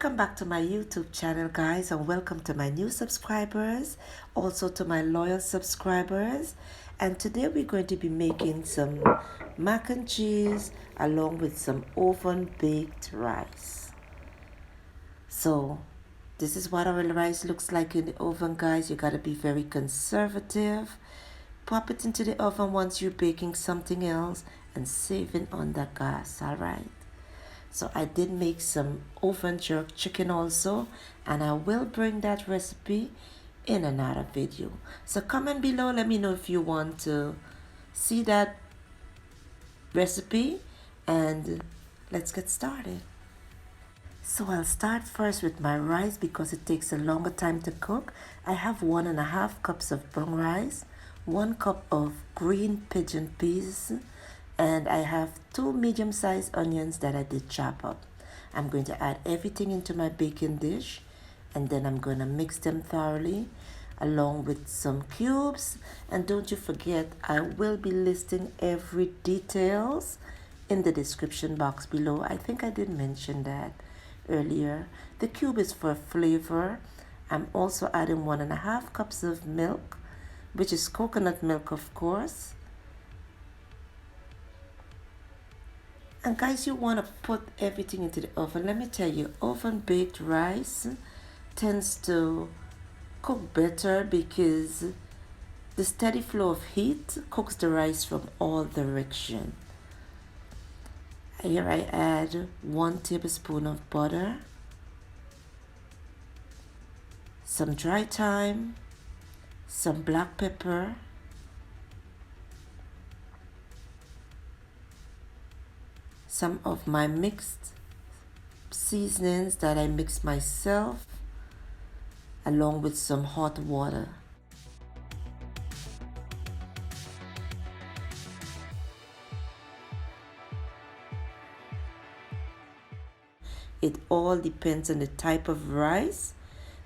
Welcome back to my YouTube channel, guys, and welcome to my new subscribers, also to my loyal subscribers. And today we're going to be making some mac and cheese along with some oven baked rice. So this is what our rice looks like in the oven, guys. You got to be very conservative. Pop it into the oven once you're baking something else and saving on the gas, all right? So I did make some oven jerk chicken also, and I will bring that recipe in another video. So comment below, let me know if you want to see that recipe, and let's get started. So I'll start first with my rice because it takes a longer time to cook. I have 1.5 cups of brown rice, 1 cup of green pigeon peas, and I have 2 medium-sized onions that I did chop up. I'm going to add everything into my baking dish, and then I'm going to mix them thoroughly along with some cubes. And don't you forget, I will be listing every details in the description box below. I think I did mention that earlier. The cube is for flavor. I'm also adding 1.5 cups of milk, which is coconut milk, of course. And guys, you want to put everything into the oven. Let me tell you, oven baked rice tends to cook better because the steady flow of heat cooks the rice from all directions. Here I add 1 tablespoon of butter, some dry thyme, some black pepper, some of my mixed seasonings that I mix myself, along with some hot water. It all depends on the type of rice.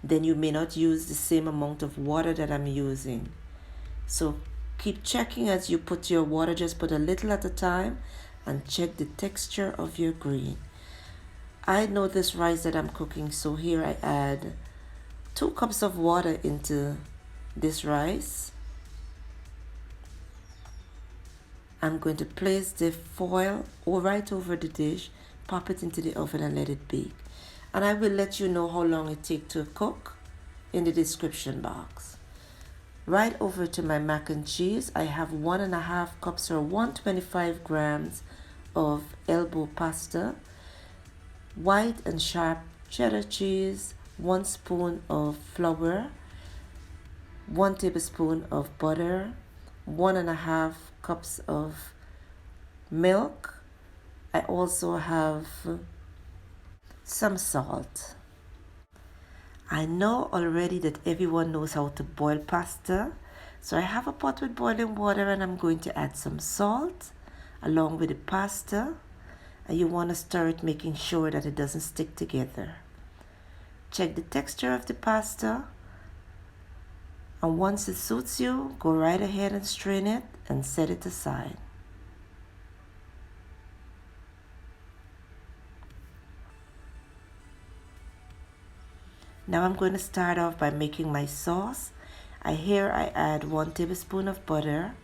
Then you may not use the same amount of water that I'm using. So keep checking as you put your water, just put a little at a time and check the texture of your green. I know this rice that I'm cooking, so here I add 2 cups of water into this rice. I'm going to place the foil right over the dish, pop it into the oven and let it bake. And I will let you know how long it takes to cook in the description box. Right over to my mac and cheese, I have 1.5 cups or 125 grams of elbow pasta, white and sharp cheddar cheese, 1 spoon of flour, 1 tablespoon of butter, 1.5 cups of milk. I also have some salt. I know already that everyone knows how to boil pasta. So I have a pot with boiling water and I'm going to add some salt along with the pasta. And you want to stir it, making sure that it doesn't stick together. Check the texture of the pasta. And once it suits you, go right ahead and strain it and set it aside. Now I'm going to start off by making my sauce. Here I add 1 tablespoon of butter.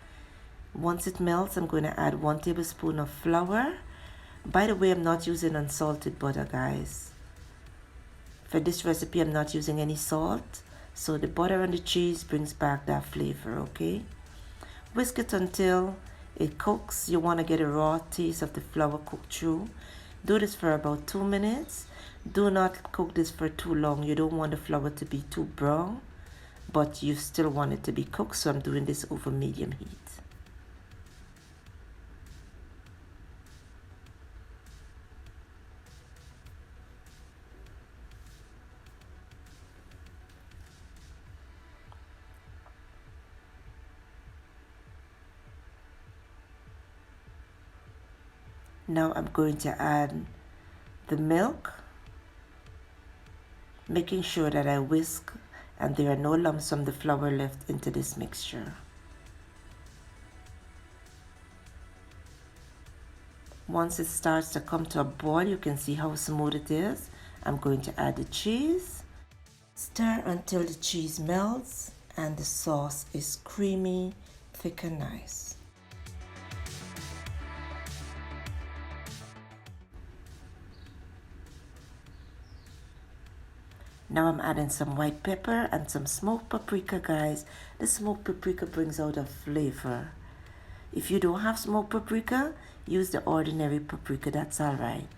Once it melts, I'm going to add 1 tablespoon of flour. By the way, I'm not using unsalted butter, guys. For this recipe, I'm not using any salt. So the butter and the cheese brings back that flavor, okay? Whisk it until it cooks. You want to get a raw taste of the flour cooked through. Do this for about 2 minutes. Do not cook this for too long. You don't want the flour to be too brown, but you still want it to be cooked, so I'm doing this over medium heat. Now I'm going to add the milk, making sure that I whisk and there are no lumps from the flour left into this mixture. Once it starts to come to a boil, you can see how smooth it is. I'm going to add the cheese. Stir until the cheese melts and the sauce is creamy, thick and nice. Now I'm adding some white pepper and some smoked paprika, guys. The smoked paprika brings out a flavor. If you don't have smoked paprika, use the ordinary paprika, that's alright.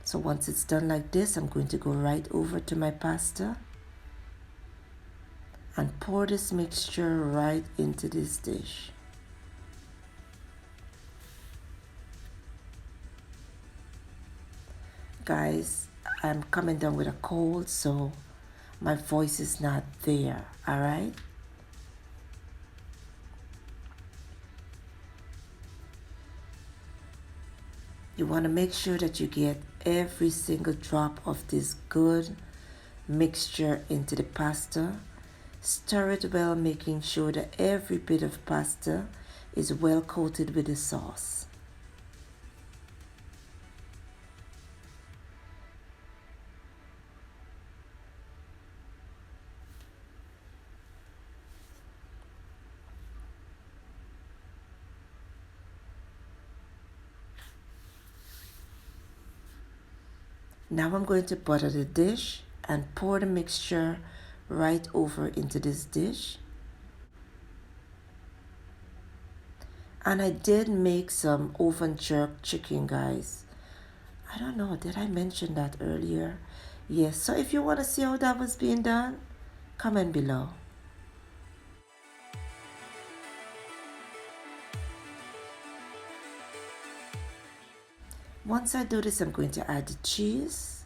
So once it's done like this, I'm going to go right over to my pasta and pour this mixture right into this dish. Guys, I'm coming down with a cold, so my voice is not there, alright? You want to make sure that you get every single drop of this good mixture into the pasta. Stir it well, making sure that every bit of pasta is well coated with the sauce. Now I'm going to butter the dish and pour the mixture right over into this dish. And I did make some oven jerk chicken, guys. I don't know, did I mention that earlier? Yes, so if you want to see how that was being done, comment below. Once I do this, I'm going to add the cheese.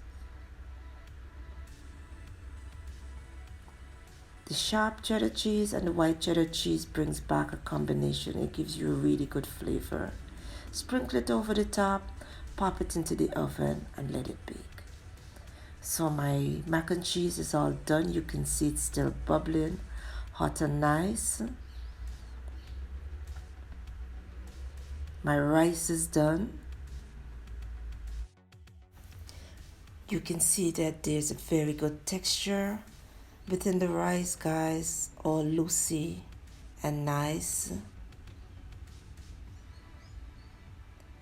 The sharp cheddar cheese and the white cheddar cheese brings back a combination. It gives you a really good flavor. Sprinkle it over the top, pop it into the oven and let it bake. So my mac and cheese is all done. You can see it's still bubbling, hot and nice. My rice is done. You can see that there's a very good texture within the rice, guys, all loosey and nice.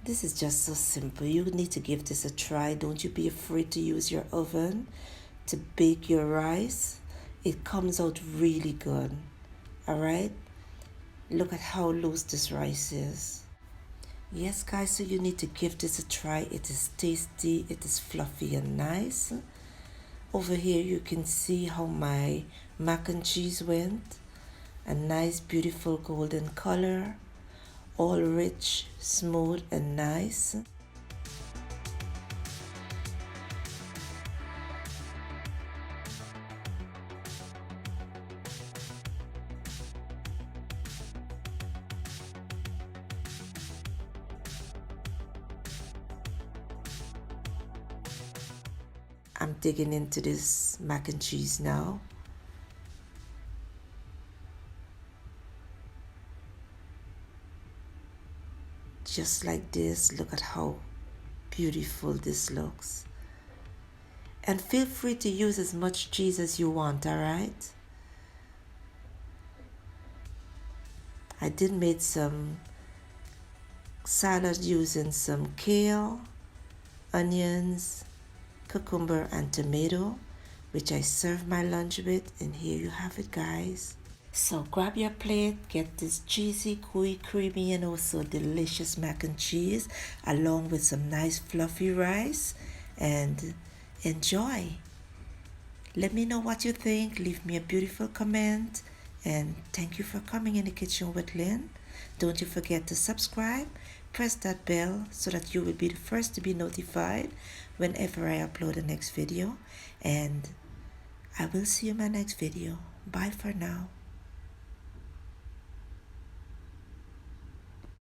This is just so simple. You need to give this a try. Don't you be afraid to use your oven to bake your rice. It comes out really good. Alright? Look at how loose this rice is. Yes, guys, so you need to give this a try. It is tasty, it is fluffy and nice. Over here you can see how my mac and cheese went. A nice, beautiful golden color. All rich, smooth and nice. I'm digging into this mac and cheese now. Just like this, look at how beautiful this looks. And feel free to use as much cheese as you want, alright? I did make some salad using some kale, onions, cucumber and tomato, which I serve my lunch with, and here you have it, guys. So grab your plate, get this cheesy, gooey, creamy and also delicious mac and cheese along with some nice fluffy rice and enjoy. Let me know what you think. Leave me a beautiful comment and thank you for coming in the kitchen with Lynn. Don't you forget to subscribe, press that bell so that you will be the first to be notified whenever I upload the next video, and I will see you in my next video. Bye for now.